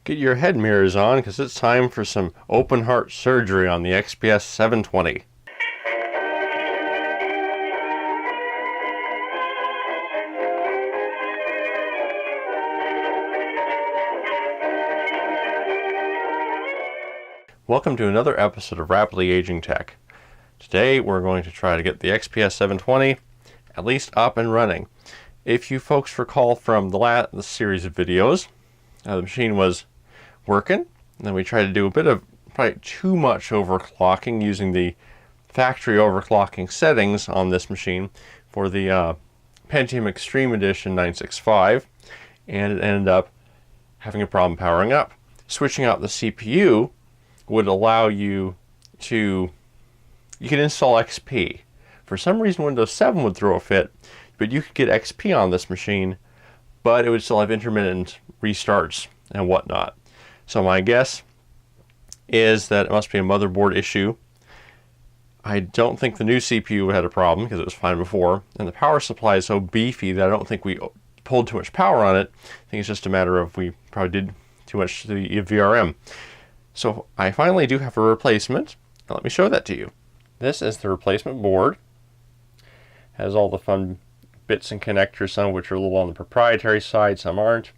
Get your head mirrors on because it's time for some open heart surgery on the XPS 720. Welcome to another episode of Rapidly Aging Tech. Today we're going to try to get the XPS 720 at least up and running. If you folks recall from the series of videos, the machine was working, and then we tried to do a bit of probably too much overclocking using the factory overclocking settings on this machine for the Pentium Extreme Edition 965, and it ended up having a problem powering up. Switching out the CPU would allow you to, you could install XP. For some reason Windows 7 would throw a fit, but you could get XP on this machine, but it would still have intermittent restarts and whatnot. So my guess is that it must be a motherboard issue. I don't think the new CPU had a problem because it was fine before, and the power supply is so beefy that I don't think we pulled too much power on it. I think it's just a matter of we probably did too much to the VRM. So I finally do have a replacement. Now let me show that to you. This is the replacement board. Has all the fun bits and connectors, some of which are a little on the proprietary side, some aren't.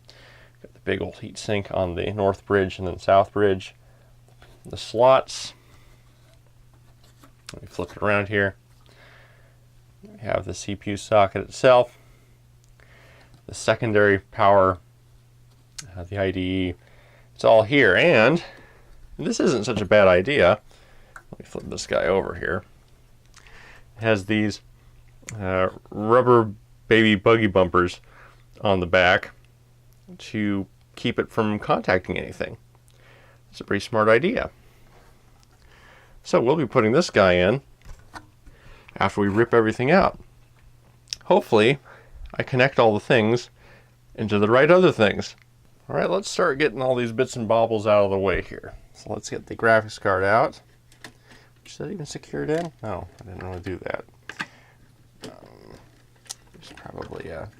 Got the big old heat sink on the north bridge and then south bridge. The slots. Let me flip it around here. We have the CPU socket itself. The secondary power, the IDE. It's all here, and this isn't such a bad idea. Let me flip this guy over here. It has these rubber baby buggy bumpers on the back to keep it from contacting anything. It's a pretty smart idea. So we'll be putting this guy in after we rip everything out. Hopefully I connect all the things into the right other things. Alright, let's start getting all these bits and baubles out of the way here. So let's get the graphics card out. Is that even secured in? No, I didn't want to do that. There's probably a,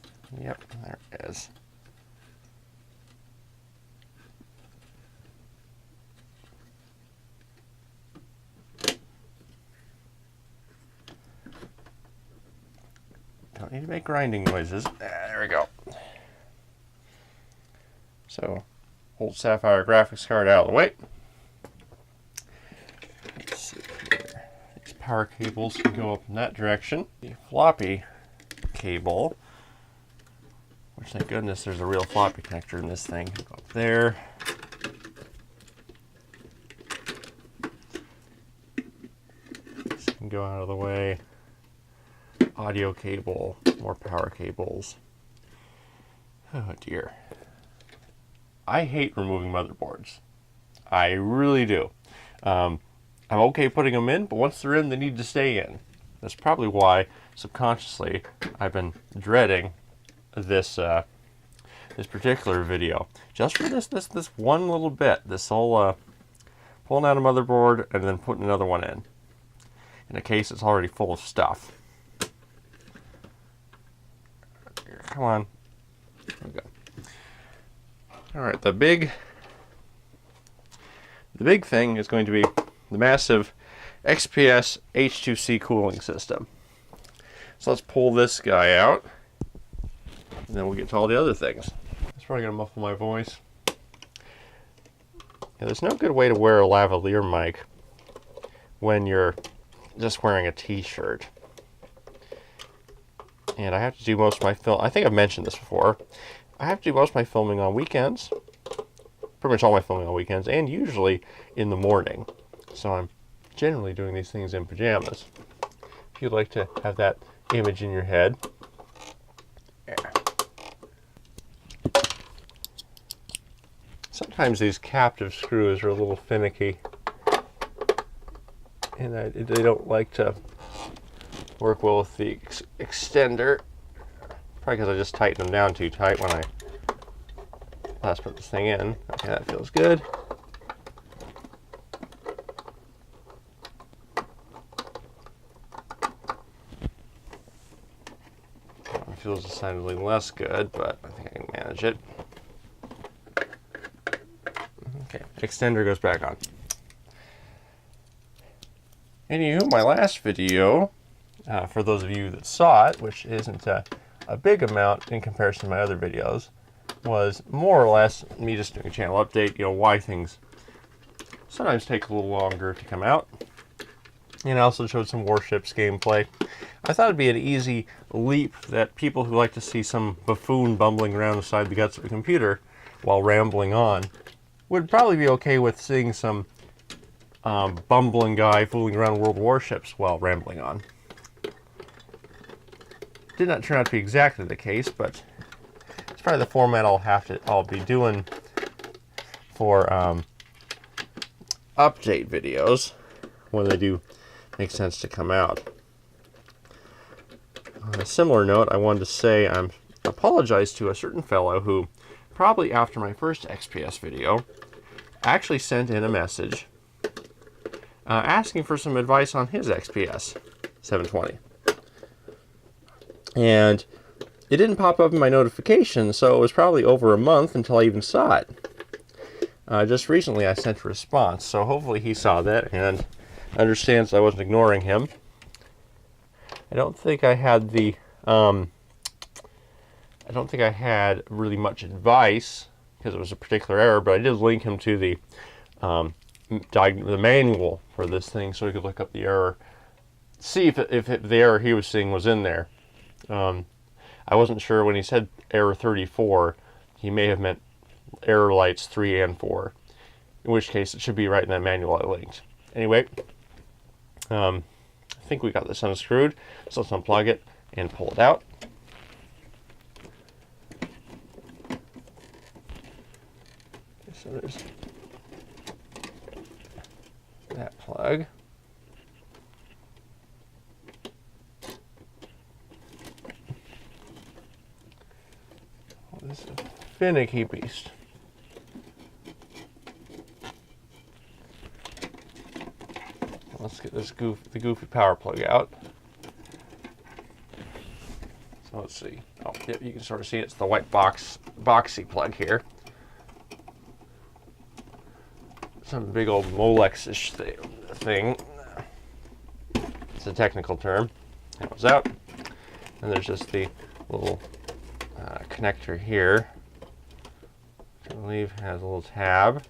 yep, there it is. Don't need to make grinding noises. There we go. So, old Sapphire graphics card out of the way. Let's see here. These power cables can go up in that direction. The floppy cable, which thank goodness there's a real floppy connector in this thing. Go up there. This can go out of the way. Audio cable, more power cables. Oh dear. I hate removing motherboards. I really do. I'm okay putting them in, but once they're in, they need to stay in. That's probably why, subconsciously, I've been dreading this this particular video. Just for this one little bit, this whole pulling out a motherboard and then putting another one in a case it's already full of stuff. Come on. There we go. Alright, the big thing is going to be the massive XPS H2C cooling system. So let's pull this guy out, and then we'll get to all the other things. It's probably going to muffle my voice. Yeah, there's no good way to wear a lavalier mic when you're just wearing a t-shirt. And I have to do most of my film. I think I've mentioned this before. I have to do most of my filming on weekends. Pretty much all my filming on weekends, and usually in the morning. So I'm generally doing these things in pajamas. If you'd like to have that image in your head. Yeah. Sometimes these captive screws are a little finicky. And they don't like to work well with the extender. Probably because I just tightened them down too tight when I last put this thing in. Okay, that feels good. It feels decidedly less good, but I think I can manage it. extender goes back on. Anywho, my last video, for those of you that saw it, which isn't a big amount in comparison to my other videos, was more or less me just doing a channel update, why things sometimes take a little longer to come out. And I also showed some Warships gameplay. I thought it'd be an easy leap that people who like to see some buffoon bumbling around inside the guts of a computer while rambling on would probably be okay with seeing some bumbling guy fooling around World Warships while rambling on. Did not turn out to be exactly the case, but it's probably the format I'll be doing for update videos when they do make sense to come out. On a similar note, I wanted to say I apologize to a certain fellow who, probably after my first XPS video, actually sent in a message asking for some advice on his XPS 720. And it didn't pop up in my notifications, so it was probably over a month until I even saw it. Just recently I sent a response, so hopefully he saw that and understands I wasn't ignoring him. I don't think I had really much advice because it was a particular error, but I did link him to the manual for this thing so he could look up the error, see if the error he was seeing was in there. I wasn't sure when he said error 34, he may have meant error lights 3 and 4, in which case it should be right in that manual I linked. Anyway, I think we got this unscrewed, so let's unplug it and pull it out. So there's that plug. Oh, this is a finicky beast. Let's get the goofy power plug out. So let's see. Oh, yep, you can sort of see it's the white boxy plug here. Some big old Molex-ish thing. It's a technical term. That was out. And there's just the little connector here, which I believe has a little tab.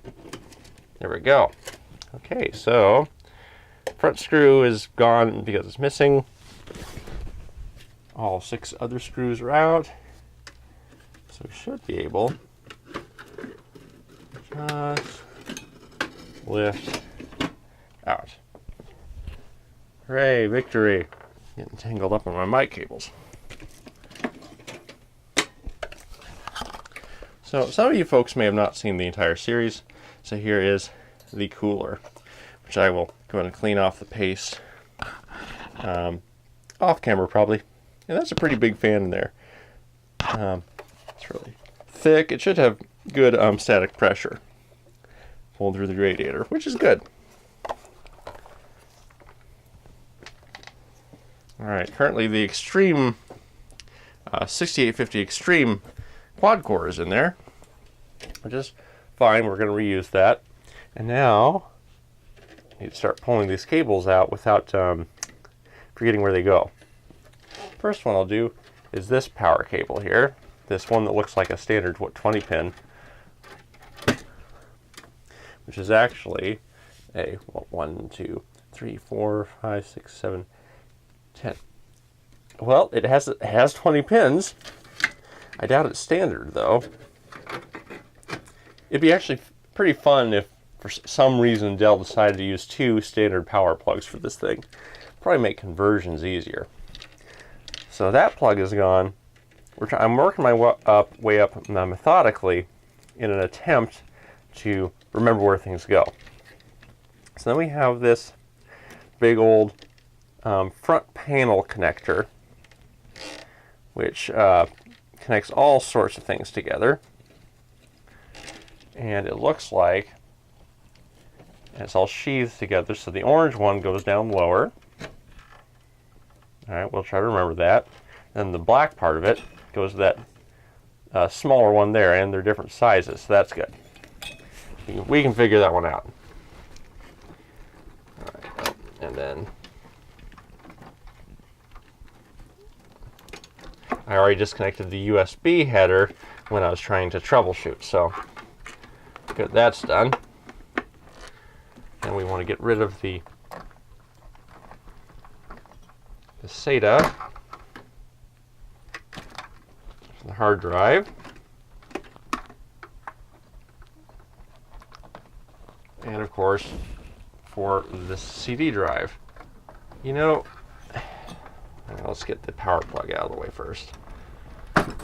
There we go. Okay, so front screw is gone because it's missing. All 6 other screws are out. So we should be able to just lift out. Hooray, victory. Getting tangled up in my mic cables. So some of you folks may have not seen the entire series. So here is the cooler, which I will go ahead and clean off the paste off camera probably. And that's a pretty big fan in there. It's really thick. It should have good static pressure pulling through the radiator, which is good. Alright, currently the Extreme 6850 Extreme quad core is in there, which is fine. We're going to reuse that. And now I need to start pulling these cables out without forgetting where they go. First one I'll do is this power cable here. This one that looks like a standard 20 pin, which is actually a 1, 2, 3, 4, 5, 6, 7, 10. Well, it has 20 pins. I doubt it's standard though. It'd be actually pretty fun if for some reason Dell decided to use 2 standard power plugs for this thing. Probably make conversions easier. So that plug is gone. I'm working my way up methodically in an attempt to remember where things go. So then we have this big old front panel connector, which connects all sorts of things together. And it looks like it's all sheathed together, so the orange one goes down lower. Alright, we'll try to remember that. And the black part of it goes to that smaller one there, and they're different sizes, so that's good. we can figure that one out. All right, and then I already disconnected the USB header when I was trying to troubleshoot, so good, that's done. And we want to get rid of the SATA, the hard drive, and of course for the CD drive. You know, let's get the power plug out of the way first. The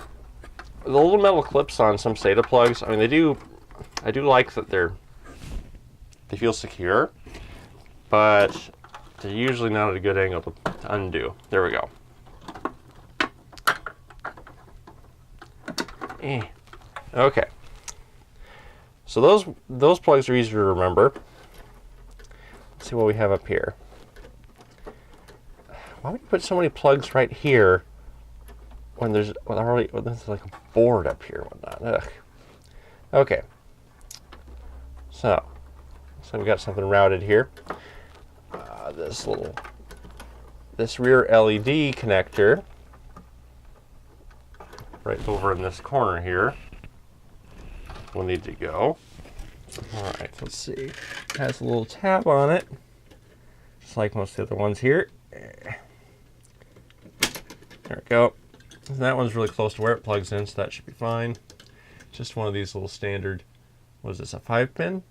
little metal clips on some SATA plugs, I mean, I do like that they feel secure, but they're usually not at a good angle to undo. There we go. Okay. So those plugs are easier to remember. Let's see what we have up here. Why would you put so many plugs right here when there's there's like a board up here and whatnot? Ugh. Okay. So we got something routed here. This rear LED connector right over in this corner here will need to go. All right, let's see. It has a little tab on it, just like most of the other ones here. There we go. And that one's really close to where it plugs in, so that should be fine. Just one of these little standard, what is this, a 5-pin?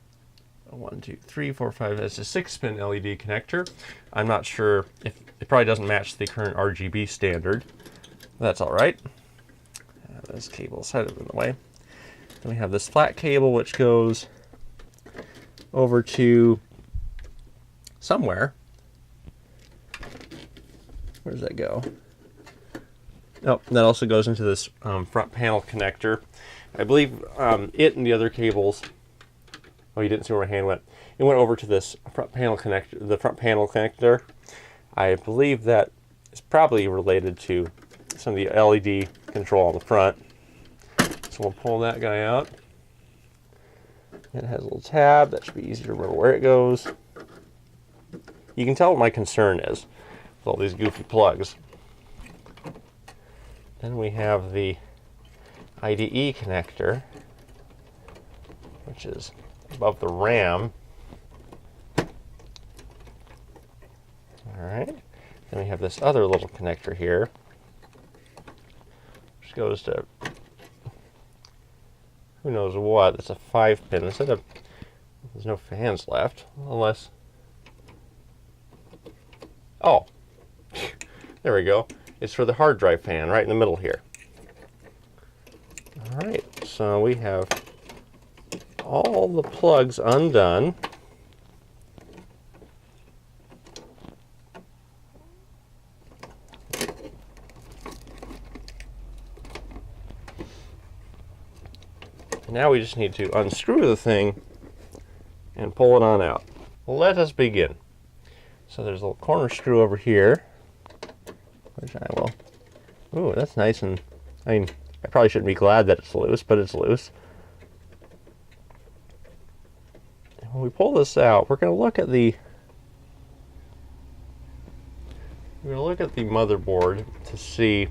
1, 2, 3, 4, 5. It's a 6-pin LED connector. I'm not sure if it probably doesn't match the current RGB standard. That's all right. This cable is headed in the way. Then we have this flat cable which goes over to somewhere. Where does that go? Oh, that also goes into this front panel connector. I believe it and the other cables. Oh, you didn't see where my hand went. It went over to this front panel connector. The front panel connector. I believe that is probably related to some of the LED control on the front. So we'll pull that guy out. It has a little tab. That should be easy to remember where it goes. You can tell what my concern is with all these goofy plugs. Then we have the IDE connector, which is above the RAM. Alright. Then we have this other little connector here, which goes to who knows what. It's a 5-pin. There's no fans left, unless... Oh, there we go. It's for the hard drive fan right in the middle here. Alright, so we have all the plugs undone. Now we just need to unscrew the thing and pull it on out. Let us begin. So there's a little corner screw over here, which I will... Ooh, that's nice, and I mean, I probably shouldn't be glad that it's loose, but it's loose. And when we pull this out, we're going to look at the motherboard to see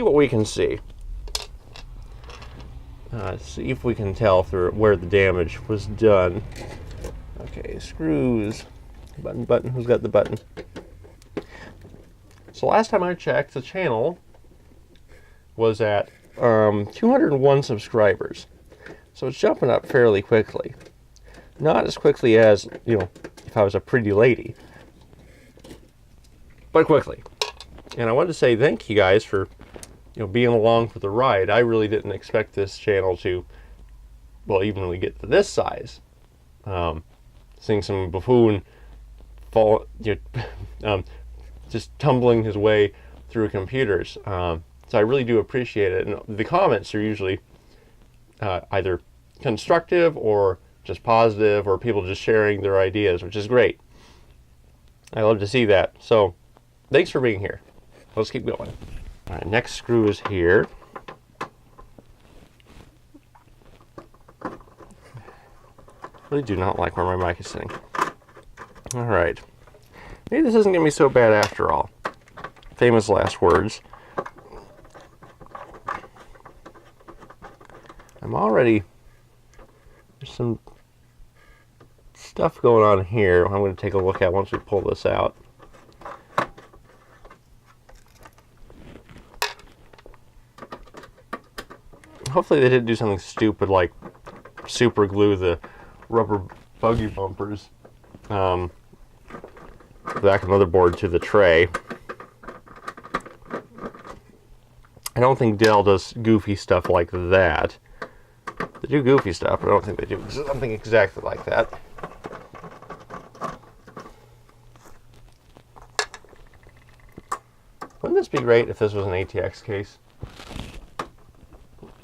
what we can see. See if we can tell through where the damage was done. Okay, screws, button, who's got the button? So last time I checked, the channel was at 201 subscribers. So it's jumping up fairly quickly. Not as quickly as, you know, if I was a pretty lady, but quickly. And I wanted to say thank you guys for, you know, being along for the ride. I really didn't expect this channel to, well, even when we get to this size, seeing some buffoon fall, you know, just tumbling his way through computers. So I really do appreciate it. And the comments are usually either constructive or just positive, or people just sharing their ideas, which is great. I love to see that. So thanks for being here. Let's keep going. All right, next screw is here. Really do not like where my mic is sitting. Alright. Maybe this isn't going to be so bad after all. Famous last words. I'm already... There's some stuff going on here I'm going to take a look at once we pull this out. Hopefully they didn't do something stupid like super glue the rubber buggy bumpers back of the motherboard to the tray. I don't think Dell does goofy stuff like that. They do goofy stuff, but I don't think they do something exactly like that. Wouldn't this be great if this was an ATX case?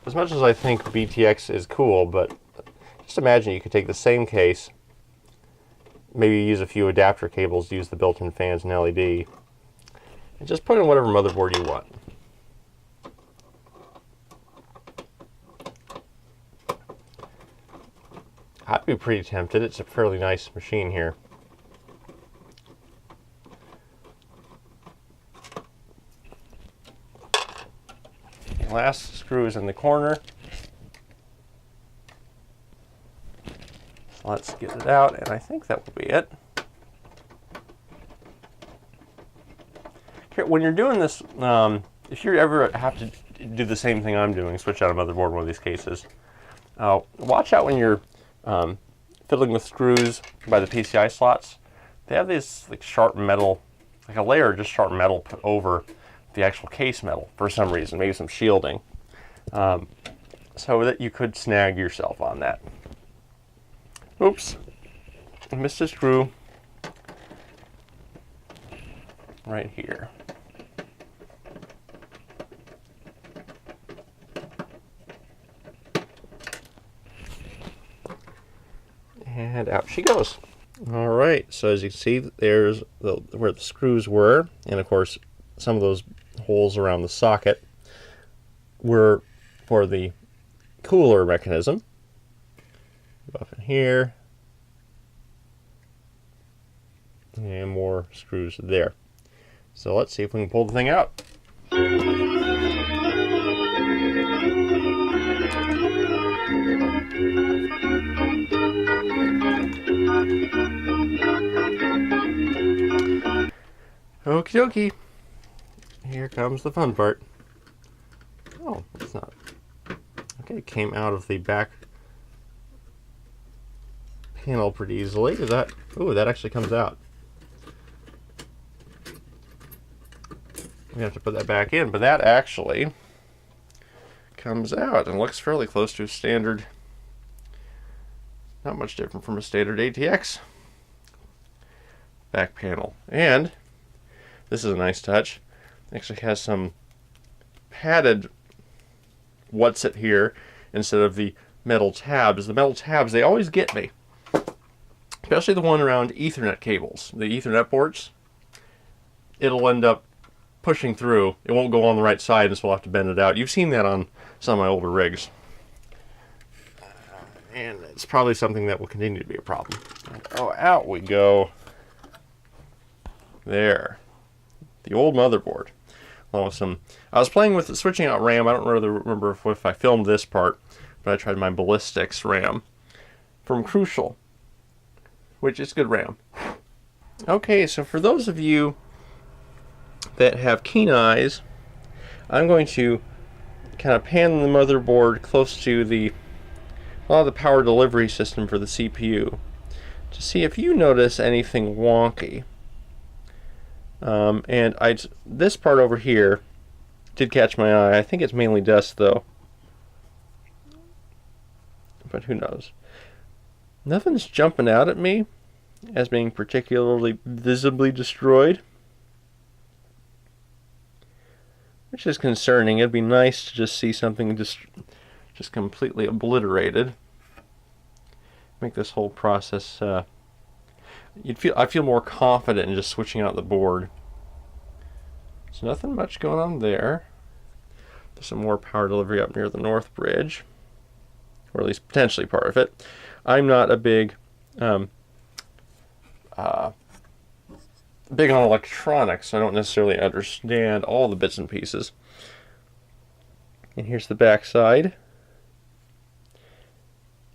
As much as I think BTX is cool, but just imagine you could take the same case, maybe use a few adapter cables to use the built-in fans and LED, and just put in whatever motherboard you want. I'd be pretty tempted. It's a fairly nice machine here. Last screw is in the corner. Let's get it out, and I think that will be it. When you're doing this, if you ever have to do the same thing I'm doing, switch out a motherboard in one of these cases, watch out when you're fiddling with screws by the PCI slots. They have these like sharp metal, like a layer of just sharp metal put over the actual case metal for some reason, maybe some shielding, so that you could snag yourself on that. Oops, I missed a screw right here. And out she goes. All right, so as you can see, there's where the screws were, and of course some of those holes around the socket were for the cooler mechanism. Go up in here, and more screws there. So let's see if we can pull the thing out. Okie dokie. Here comes the fun part. Oh, it's not. Okay, it came out of the back panel pretty easily. Is that? Ooh, that actually comes out. We have to put that back in, but that actually comes out and looks fairly close to a standard. Not much different from a standard ATX back panel. And this is a nice touch. It actually has some padded what's it here instead of the metal tabs. The metal tabs, they always get me. Especially the one around Ethernet cables, the Ethernet ports. It'll end up pushing through. It won't go on the right side, and so we'll have to bend it out. You've seen that on some of my older rigs. And it's probably something that will continue to be a problem. Oh, out we go. There. The old motherboard. Along with some... I was playing with switching out RAM. I don't really remember if I filmed this part, but I tried my Ballistics RAM from Crucial, which is good RAM. Okay, so for those of you that have keen eyes, I'm going to kind of pan the motherboard close to the power delivery system for the CPU to see if you notice anything wonky. And this part over here did catch my eye. I think it's mainly dust though, but who knows. Nothing's jumping out at me as being particularly visibly destroyed, which is concerning. It'd be nice to just see something just completely obliterated. Make this whole process I feel more confident in just switching out the board. There's nothing much going on there. There's some more power delivery up near the north bridge. or at least potentially part of it. I'm not a big on electronics, so I don't necessarily understand all the bits and pieces. And here's the back side.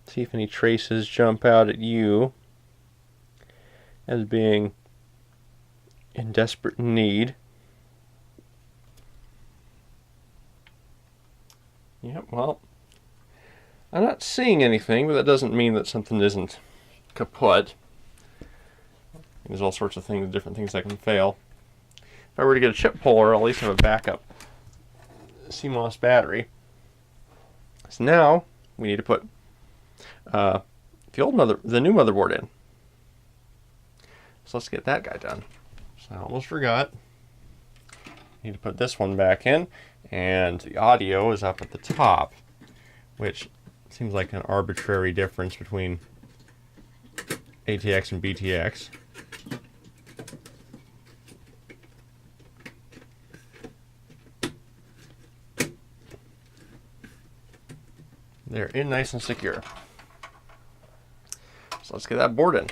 See if any traces jump out at you as being in desperate need. Yep, well, I'm not seeing anything, but that doesn't mean that something isn't kaput. There's all sorts of things, different things that can fail. If I were to get a chip puller, I'll at least have a backup CMOS battery. So now we need to put the new motherboard in. So let's get that guy done. So I almost forgot. Need to put this one back in, and the audio is up at the top, which seems like an arbitrary difference between ATX and BTX. They're in nice and secure. So let's get that board in.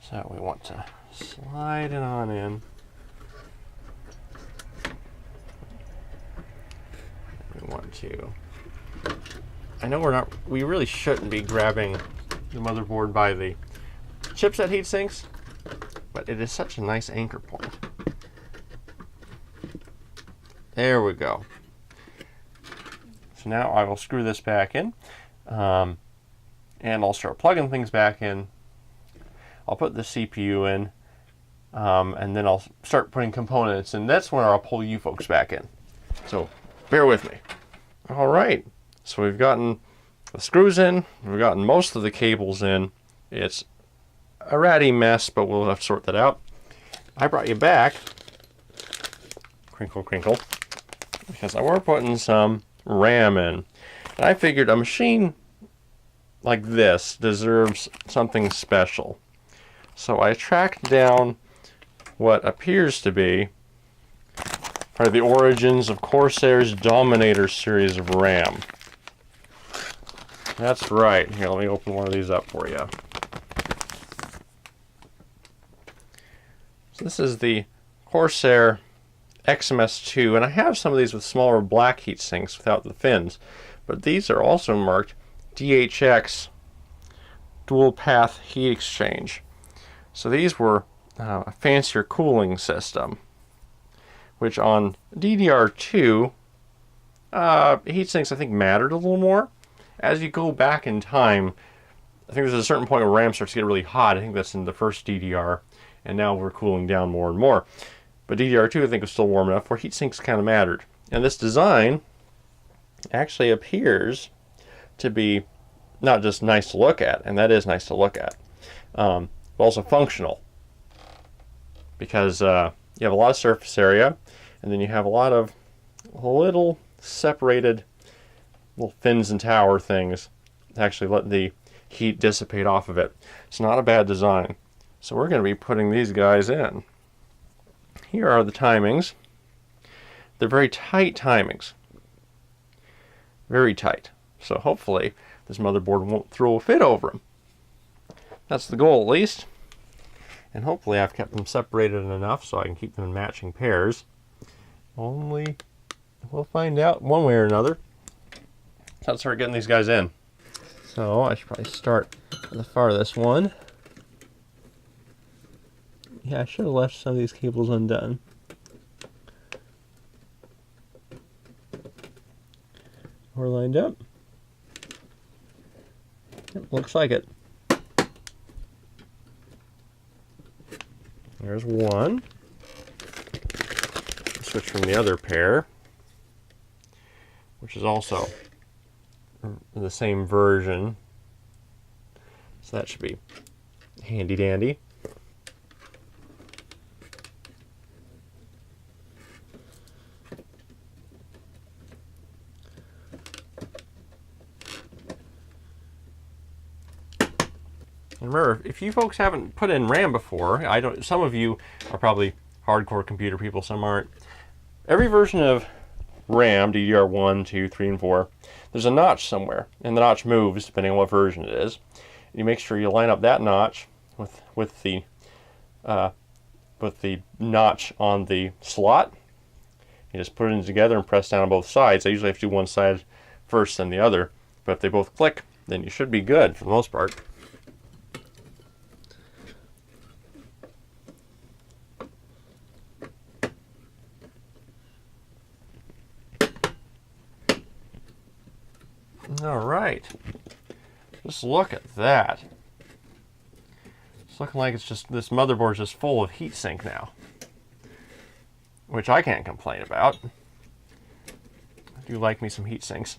So we want to slide it on in. We want to, I know we really shouldn't be grabbing the motherboard by the chipset heat sinks, but it is such a nice anchor point. There we go. So now I will screw this back in, and I'll start plugging things back in. I'll put the CPU in, and then I'll start putting components, and that's when I'll pull you folks back in. So bear with me. All right, so we've gotten the screws in, we've gotten most of the cables in. It's a ratty mess, but we'll have to sort that out. I brought you back, crinkle crinkle, because we're putting some RAM in. And I figured a machine like this deserves something special. So I tracked down what appears to be probably the origins of Corsair's Dominator series of RAM. That's right. Here, let me open one of these up for you. So this is the Corsair XMS2, and I have some of these with smaller black heat sinks without the fins, but these are also marked DHX dual path heat exchange. So these were a fancier cooling system, which on DDR2 heat sinks I think mattered a little more. As you go back in time, I think there's a certain point where RAM starts to get really hot. I think that's in the first DDR, and now we're cooling down more and more. But DDR2 I think was still warm enough where heat sinks kind of mattered. And this design actually appears to be not just nice to look at, and that is nice to look at, but also functional. Because you have a lot of surface area, and then you have a lot of little separated little fins and tower things to actually let the heat dissipate off of it. It's not a bad design. So we're going to be putting these guys in. Here are the timings. They're very tight timings. Very tight. So hopefully this motherboard won't throw a fit over them. That's the goal, at least. And hopefully I've kept them separated enough so I can keep them in matching pairs. Only we'll find out one way or another. So let's start getting these guys in. So I should probably start with the farthest one. Yeah, I should have left some of these cables undone. We're lined up. Yep, looks like it. There's one. Switch from the other pair, which is also the same version. So that should be handy dandy. And remember, if you folks haven't put in RAM before, some of you are probably hardcore computer people, some aren't. Every version of RAM, DDR1, 2, 3, and 4, there's a notch somewhere, and the notch moves depending on what version it is. You make sure you line up that notch with the notch on the slot. You just put it in together and press down on both sides. I usually have to do one side first, then the other, but if they both click, then you should be good for the most part. All right, just look at that. It's looking like it's just, this motherboard's just full of heatsink now, which I can't complain about. I do like me some heatsinks.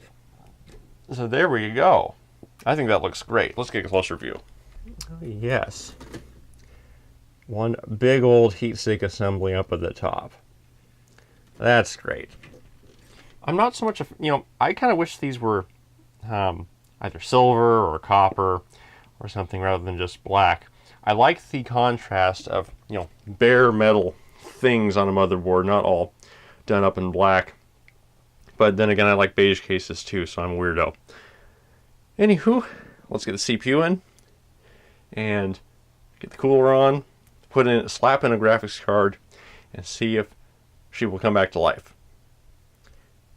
So there we go. I think that looks great. Let's get a closer view. Oh, yes. One big old heatsink assembly up at the top. That's great. I'm not so much I kind of wish these were either silver or copper or something rather than just black. I like the contrast of, bare metal things on a motherboard, not all done up in black. But then again, I like beige cases too, so I'm a weirdo. Anywho, let's get the CPU in and get the cooler on, slap in a graphics card, and see if she will come back to life.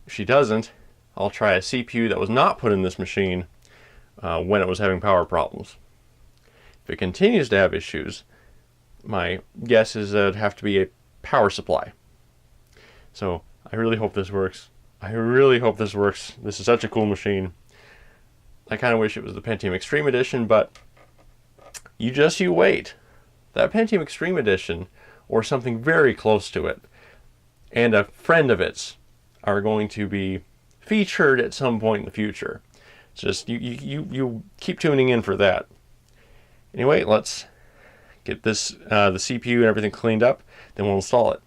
If she doesn't, I'll try a CPU that was not put in this machine when it was having power problems. If it continues to have issues, my guess is that it'd have to be a power supply. So I really hope this works. I really hope this works. This is such a cool machine. I kind of wish it was the Pentium Extreme Edition, but you wait. That Pentium Extreme Edition, or something very close to it, and a friend of its, are going to be featured at some point in the future. It's just, you keep tuning in for that. Anyway, let's get this the CPU and everything cleaned up, then we'll install it.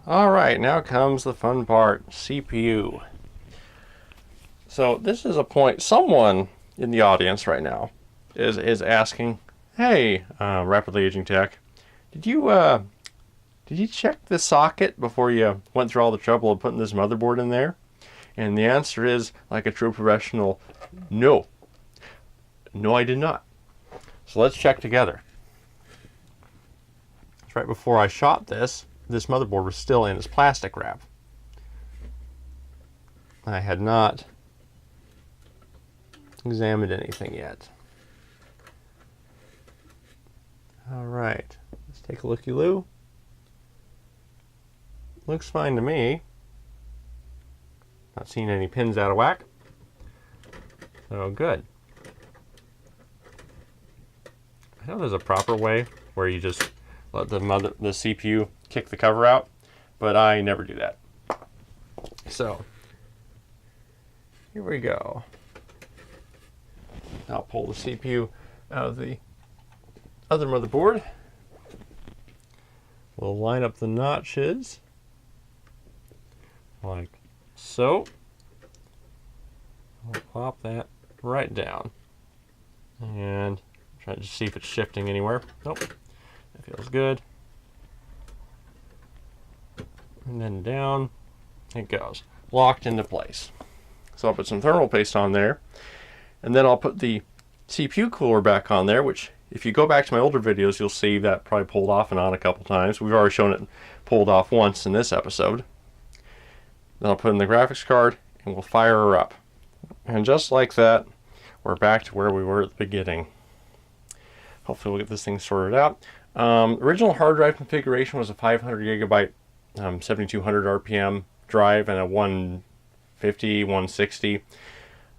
Alright, now comes the fun part, CPU. So this is a point, someone in the audience right now is asking, hey, Rapidly Aging Tech, did you check the socket before you went through all the trouble of putting this motherboard in there? And the answer is, like a true professional, no. No, I did not. So let's check together. Right before I shot this motherboard was still in its plastic wrap. I had not examined anything yet. All right, let's take a looky-loo. Looks fine to me. Not seeing any pins out of whack. So good. I know there's a proper way where you just let the CPU kick the cover out, but I never do that. So here we go. I'll pull the CPU out of the other motherboard. We'll line up the notches like so. I'll pop that right down and try to see if it's shifting anywhere. Nope, that feels good. And then down it goes, locked into place. So I'll put some thermal paste on there, and then I'll put the CPU cooler back on there, which if you go back to my older videos, you'll see that probably pulled off and on a couple times. We've already shown it pulled off once in this episode. Then I'll put in the graphics card and we'll fire her up. And just like that, we're back to where we were at the beginning. Hopefully we'll get this thing sorted out. Original hard drive configuration was a 500 gigabyte 7200 RPM drive and a 150, 160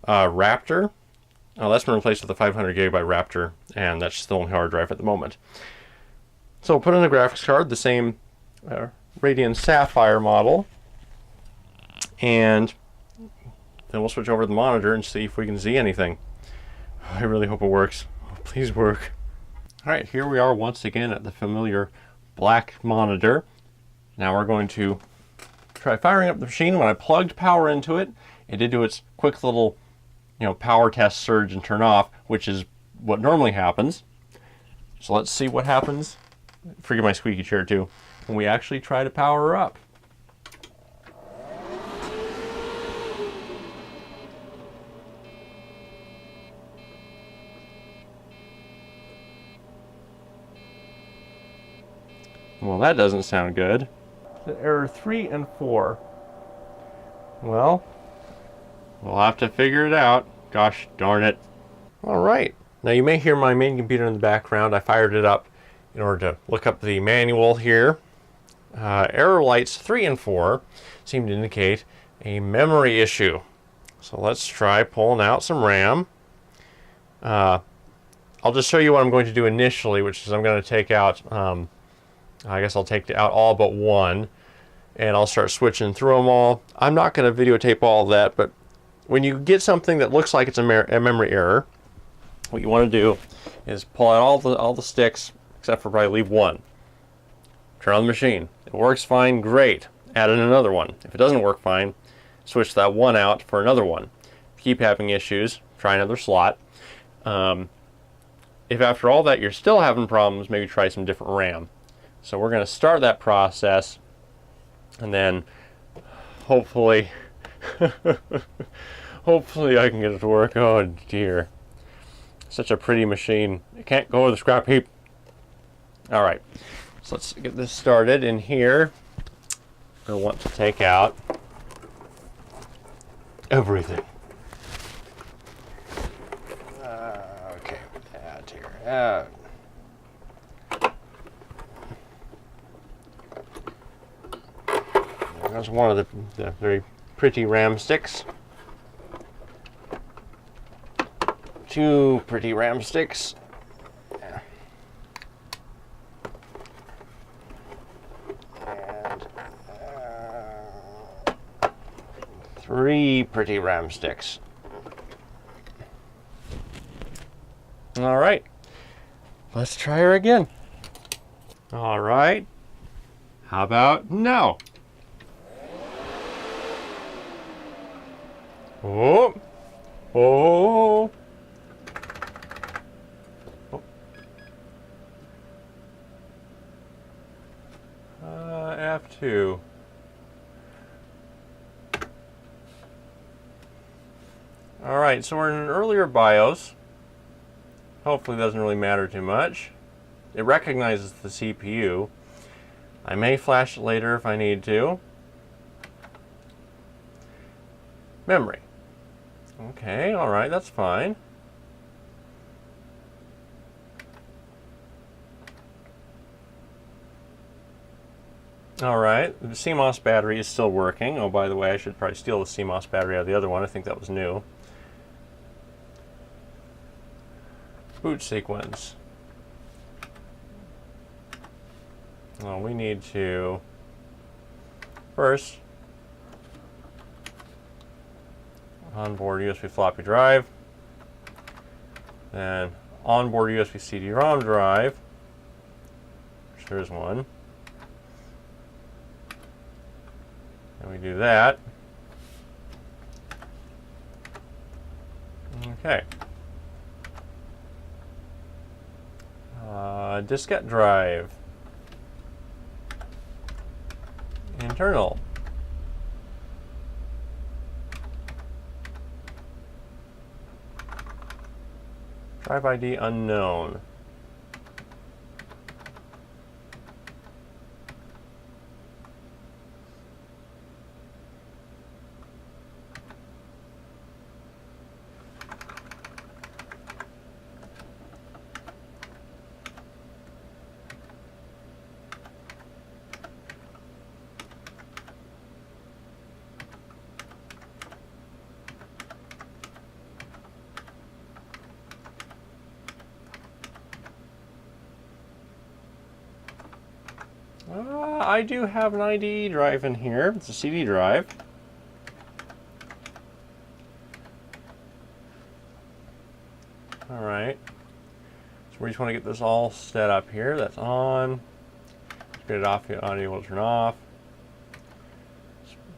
Raptor. That's been replaced with a 500 gigabyte Raptor, and that's still on hard drive at the moment. So we'll put in the graphics card, the same Radeon Sapphire model, and then we'll switch over to the monitor and see if we can see anything. I really hope it works. Oh, please work. Alright, here we are once again at the familiar black monitor. Now we're going to try firing up the machine. When I plugged power into it, it did do its quick little power test, surge, and turn off, which is what normally happens. So let's see what happens. Forgive my squeaky chair too. When we actually try to power her up. Well, that doesn't sound good. Error 3 and 4. Well, we'll have to figure it out. Gosh darn it. All right. Now you may hear my main computer in the background. I fired it up in order to look up the manual here. Error lights 3 and 4 seem to indicate a memory issue. So let's try pulling out some RAM. I'll just show you what I'm going to do initially, which is I'm going to take out, I guess I'll take out all but one, and I'll start switching through them all. I'm not going to videotape all of that, but when you get something that looks like it's a memory error, what you want to do is pull out all the sticks, except for probably leave one. Turn on the machine. It works fine, great. Add in another one. If it doesn't work fine, switch that one out for another one. If you keep having issues, try another slot. If after all that you're still having problems, maybe try some different RAM. So we're going to start that process, and then hopefully hopefully I can get it to work. Oh dear. Such a pretty machine. It can't go to the scrap heap. Alright, so let's get this started. In here, I want to take out everything. Okay, out here. Out. There's one of the very pretty RAM sticks. Two pretty RAM sticks. And three pretty RAM sticks. All right, let's try her again. All right, how about now? Oh, oh. F2. All right, so we're in an earlier BIOS. Hopefully it doesn't really matter too much. It recognizes the CPU. I may flash it later if I need to. Memory. Okay, all right, that's fine. All right, the CMOS battery is still working. Oh, by the way, I should probably steal the CMOS battery out of the other one. I think that was new. Boot sequence. Well, we need to first onboard USB floppy drive, then onboard USB CD-ROM drive, which there is one. And we do that. Okay. Diskette drive. Internal. Drive ID unknown. I do have an IDE drive in here. It's a CD drive. Alright. So we just want to get this all set up here. That's on. Let's get it off. The audio will turn off.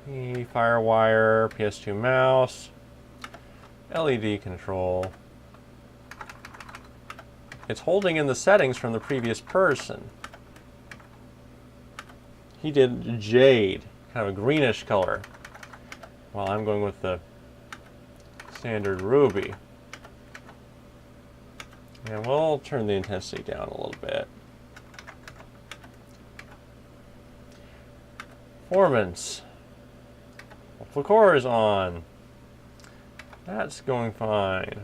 Firewire, PS2 mouse, LED control. it's holding in the settings from the previous person. He did jade, kind of a greenish color, while I'm going with the standard ruby. And we'll turn the intensity down a little bit. Performance. Multiple cores on. That's going fine.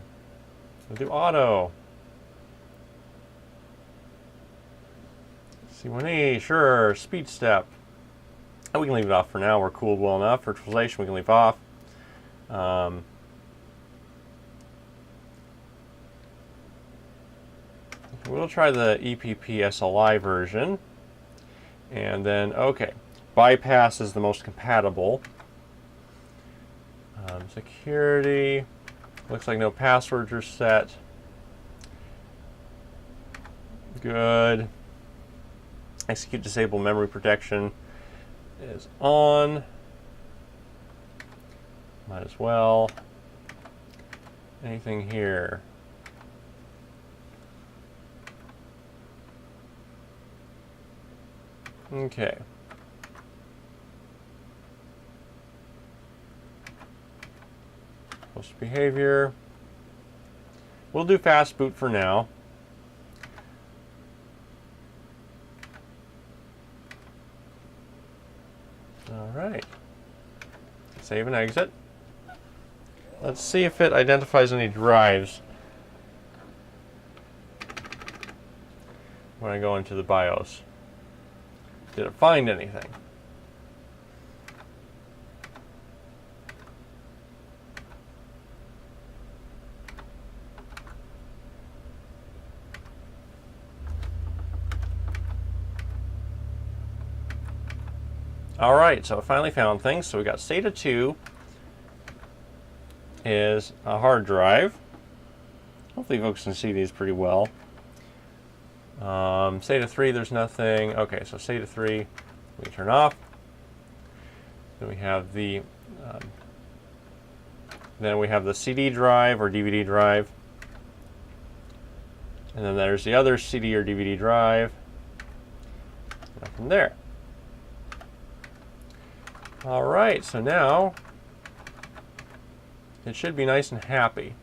We'll do auto. C1E, sure. Speed step. Oh, we can leave it off for now. We're cooled well enough. Virtualization we can leave off. We'll try the EPP SLI version. And then, okay. Bypass is the most compatible. Security. Looks like no passwords are set. Good. Execute disable memory protection is on. Might as well. Anything here? Okay. Host behavior. We'll do fast boot for now. All right. Save and exit. Let's see if it identifies any drives when I go into the BIOS. Did it find anything? All right, so I finally found things. So we got SATA 2 is a hard drive. Hopefully folks can see these pretty well. SATA 3, there's nothing. Okay, so SATA 3, we turn off. Then we have the CD drive or DVD drive, and then there's the other CD or DVD drive. Nothing there. All right, so now it should be nice and happy.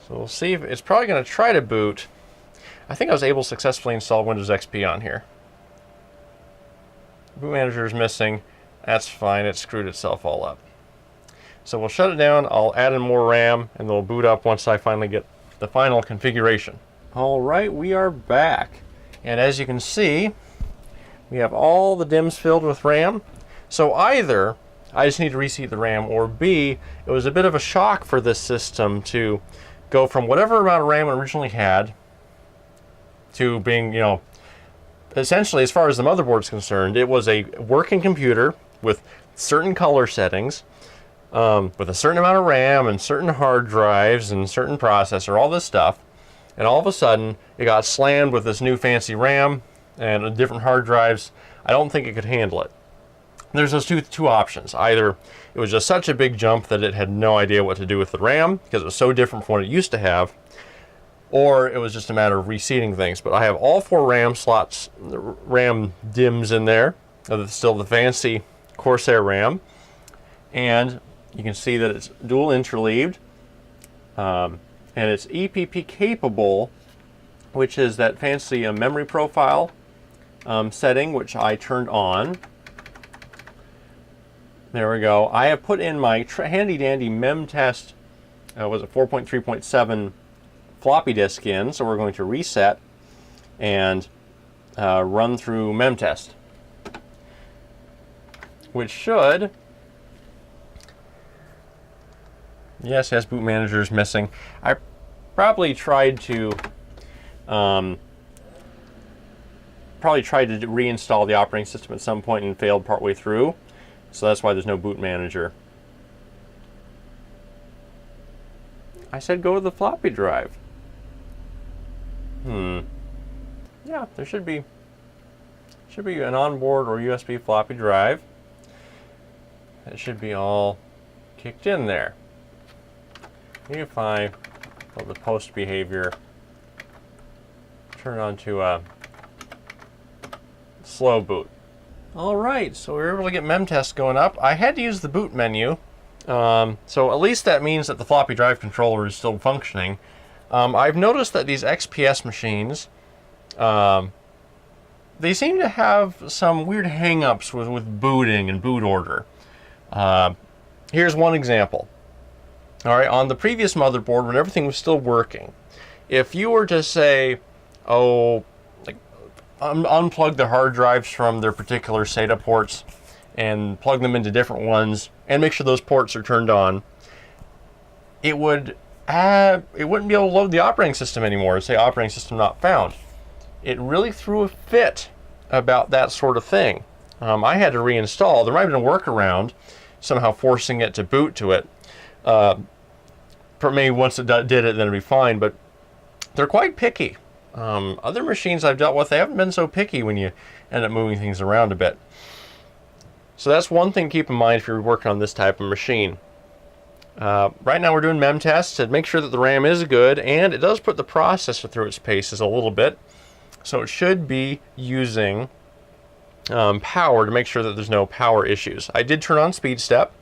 So we'll see if it's probably going to try to boot. I think I was able to successfully install Windows XP on here. Boot manager is missing. That's fine. It screwed itself all up. So we'll shut it down. I'll add in more RAM, and they'll boot up once I finally get the final configuration. All right, we are back. And as you can see, we have all the DIMMs filled with RAM. So either I just need to reseat the RAM, or B, it was a bit of a shock for this system to go from whatever amount of RAM it originally had to being, you know, essentially, as far as the motherboard is concerned, it was a working computer with certain color settings, with a certain amount of RAM and certain hard drives and certain processor, all this stuff. And all of a sudden, it got slammed with this new fancy RAM and different hard drives. I don't think it could handle it. There's those two options. Either it was just such a big jump that it had no idea what to do with the RAM because it was so different from what it used to have, or it was just a matter of reseating things. But I have all 4 RAM slots, RAM DIMMs in there. Still the fancy Corsair RAM. And you can see that it's dual interleaved. And it's EPP capable, which is that fancy memory profile setting, which I turned on. There we go. I have put in my handy dandy Mem Test, was it 4.3.7 floppy disk in, so we're going to reset and run through Mem Test, which should, yes, boot manager is missing. I probably tried to reinstall the operating system at some point and failed partway through. So that's why there's no boot manager. I said go to the floppy drive. Yeah, there should be should be an onboard or USB floppy drive. That should be all kicked in there. If I let the post behavior turn on to a slow boot. Alright, so we were able to get Mem Test going up. I had to use the boot menu, so at least that means that the floppy drive controller is still functioning. I've noticed that these XPS machines, they seem to have some weird hang-ups with booting and boot order. Here's one example. Alright, on the previous motherboard, when everything was still working, if you were to say, oh, like, unplug the hard drives from their particular SATA ports and plug them into different ones and make sure those ports are turned on, it wouldn't be able to load the operating system anymore. It'd say operating system not found. It really threw a fit about that sort of thing. I had to reinstall. There might have been a workaround, somehow forcing it to boot to it. Maybe once it did it, then it'd be fine, but they're quite picky. Other machines I've dealt with, they haven't been so picky when you end up moving things around a bit. So that's one thing to keep in mind if you're working on this type of machine. Right now we're doing Mem Tests to make sure that the RAM is good, and it does put the processor through its paces a little bit. So it should be using power to make sure that there's no power issues. I did turn on speed step.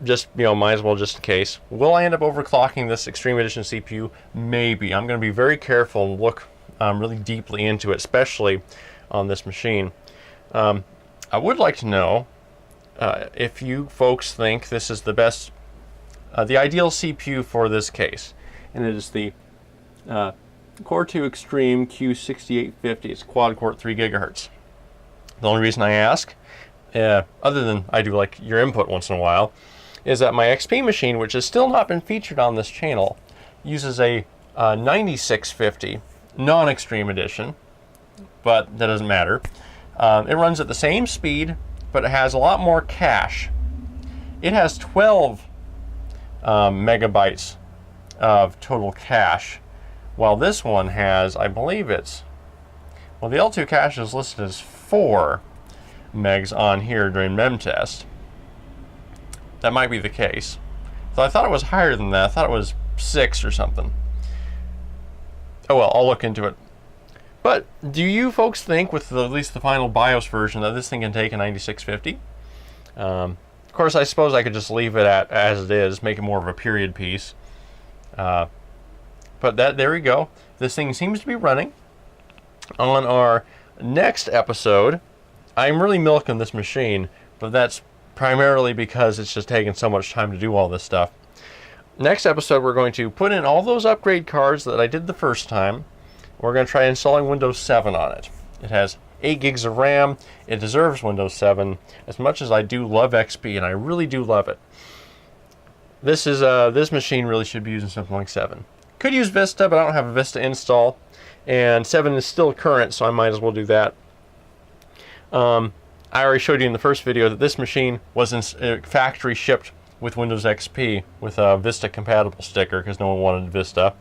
Just, might as well just in case. Will I end up overclocking this Extreme Edition CPU? Maybe. I'm going to be very careful and look really deeply into it, especially on this machine. I would like to know if you folks think this is the best, the ideal CPU for this case. And it is the Core 2 Extreme Q6850. It's quad-core 3 GHz. The only reason I ask, other than I do like your input once in a while, is that my XP machine, which has still not been featured on this channel, uses a 9650 non-extreme edition, but that doesn't matter. It runs at the same speed, but it has a lot more cache. It has 12 megabytes of total cache, while this one has, I believe it's, well, the L2 cache is listed as 4 megs on here during Mem Test. That might be the case. So I thought it was higher than that. I thought it was 6 or something. Oh well, I'll look into it. But do you folks think, with at least the final BIOS version, that this thing can take a 9650? Of course, I suppose I could just leave it as it is, make it more of a period piece. But there we go. This thing seems to be running. On our next episode, I'm really milking this machine, but that's primarily because it's just taking so much time to do all this stuff. Next episode, we're going to put in all those upgrade cards that I did the first time. We're going to try installing Windows 7 on it. It has 8 gigs of RAM. It deserves Windows 7. As much as I do love XP, and I really do love it, this machine really should be using something like 7. Could use Vista, but I don't have a Vista install, and 7 is still current, so I might as well do that. I already showed you in the first video that this machine was factory shipped with Windows XP with a Vista compatible sticker because no one wanted Vista.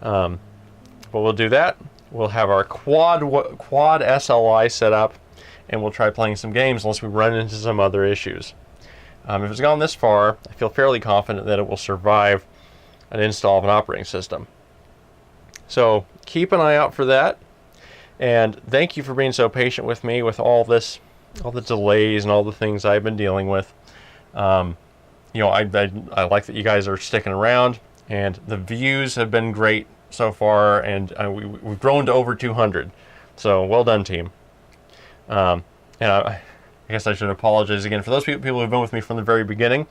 But we'll do that. We'll have our quad SLI set up, and we'll try playing some games unless we run into some other issues. If it's gone this far, I feel fairly confident that it will survive an install of an operating system. So keep an eye out for that, and thank you for being so patient with me with all this, all the delays and all the things I've been dealing with. I like that you guys are sticking around, and the views have been great so far, and we've grown to over 200. So well done, team. And I guess I should apologize again for those people who've been with me from the very beginning.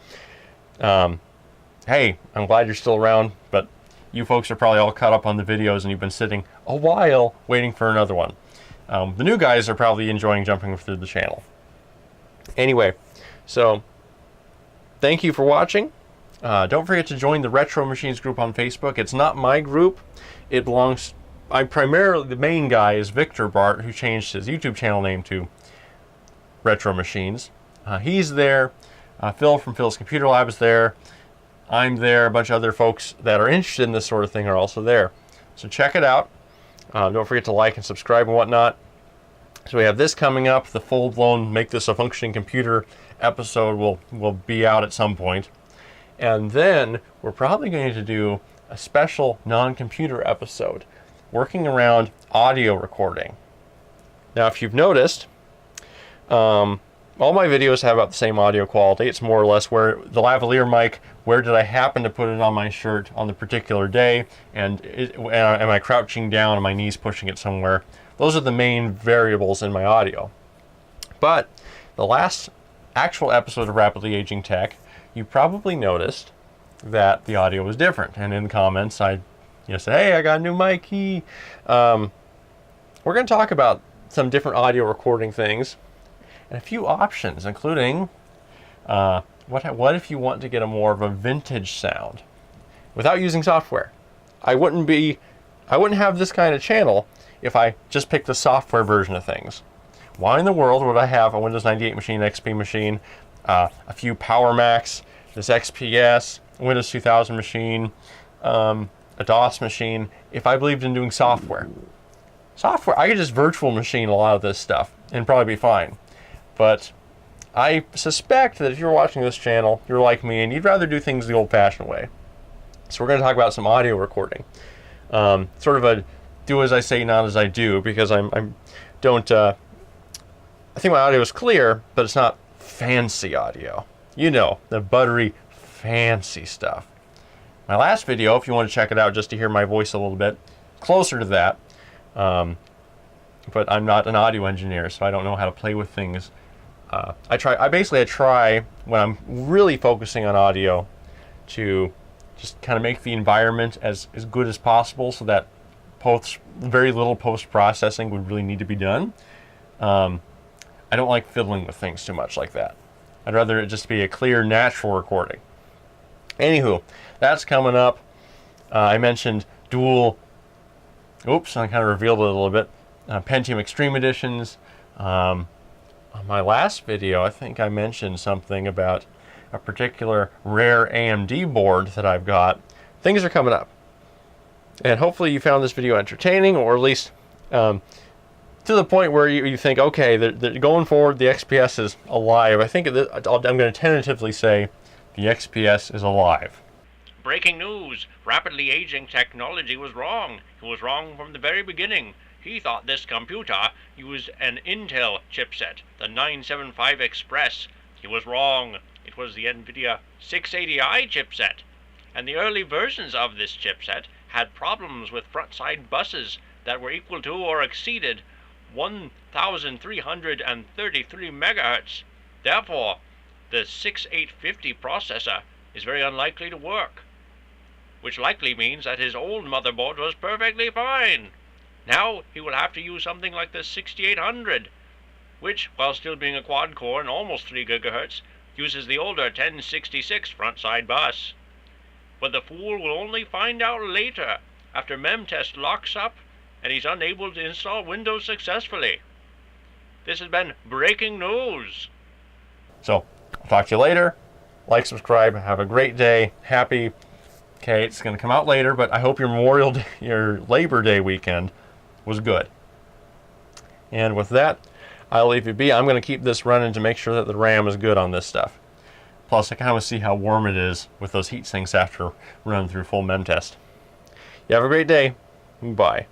Hey, I'm glad you're still around, but you folks are probably all caught up on the videos, and you've been sitting a while waiting for another one. The new guys are probably enjoying jumping through the channel. Anyway, so thank you for watching. Don't forget to join the Retro Machines group on Facebook. It's not my group. It belongs, the main guy is Victor Bart, who changed his YouTube channel name to Retro Machines. He's there. Phil from Phil's Computer Lab is there. I'm there. A bunch of other folks that are interested in this sort of thing are also there. So check it out. Don't forget to like and subscribe and whatnot. So we have this coming up. The full-blown Make This a Functioning Computer episode will be out at some point. And then we're probably going to do a special non-computer episode working around audio recording. Now, if you've noticed, all my videos have about the same audio quality. It's more or less where the lavalier mic, where did I happen to put it on my shirt on the particular day, and am I crouching down and my knees pushing it somewhere? Those are the main variables in my audio. But the last actual episode of Rapidly Aging Tech, you probably noticed that the audio was different. And in the comments, I said, hey, I got a new mic. We're going to talk about some different audio recording things and a few options, including what if you want to get a more of a vintage sound without using software. I wouldn't have this kind of channel if I just picked the software version of things. Why in the world would I have a Windows 98 machine, XP machine, a few Power Macs, this XPS, Windows 2000 machine, a DOS machine, if I believed in doing software? Software, I could just virtual machine a lot of this stuff and probably be fine. But I suspect that if you're watching this channel, you're like me and you'd rather do things the old-fashioned way. So we're going to talk about some audio recording. Sort of a do as I say, not as I do, because I think my audio is clear, but it's not fancy audio. You know, the buttery, fancy stuff. My last video, if you want to check it out just to hear my voice a little bit, closer to that. But I'm not an audio engineer, so I don't know how to play with things. I try when I'm really focusing on audio to just kind of make the environment as good as possible, so that very little post-processing would really need to be done. I don't like fiddling with things too much like that. I'd rather it just be a clear, natural recording. Anywho, that's coming up. I mentioned dual, I kind of revealed it a little bit, Pentium Extreme Editions. On my last video, I think I mentioned something about a particular rare AMD board that I've got. Things are coming up. And hopefully you found this video entertaining, or at least to the point where you think, okay, going forward, the XPS is alive. I think I'm going to tentatively say the XPS is alive. Breaking news! Rapidly aging technology was wrong. It was wrong from the very beginning. He thought this computer used an Intel chipset, the 975 Express. He was wrong. It was the NVIDIA 680i chipset. And the early versions of this chipset had problems with front-side buses that were equal to or exceeded 1,333 megahertz. Therefore, the 6850 processor is very unlikely to work, which likely means that his old motherboard was perfectly fine. Now he will have to use something like the 6800, which, while still being a quad-core and almost 3 gigahertz, uses the older 1066 front-side bus. But the fool will only find out later, after Mem Test locks up and he's unable to install Windows successfully. This has been breaking news. So, I'll talk to you later. Like, subscribe, have a great day. Happy. Okay, it's going to come out later, but I hope your your Labor Day weekend was good. And with that, I'll leave you be. I'm going to keep this running to make sure that the RAM is good on this stuff. Plus, I kind of want to see how warm it is with those heat sinks after running through full Mem Test. You have a great day. Bye.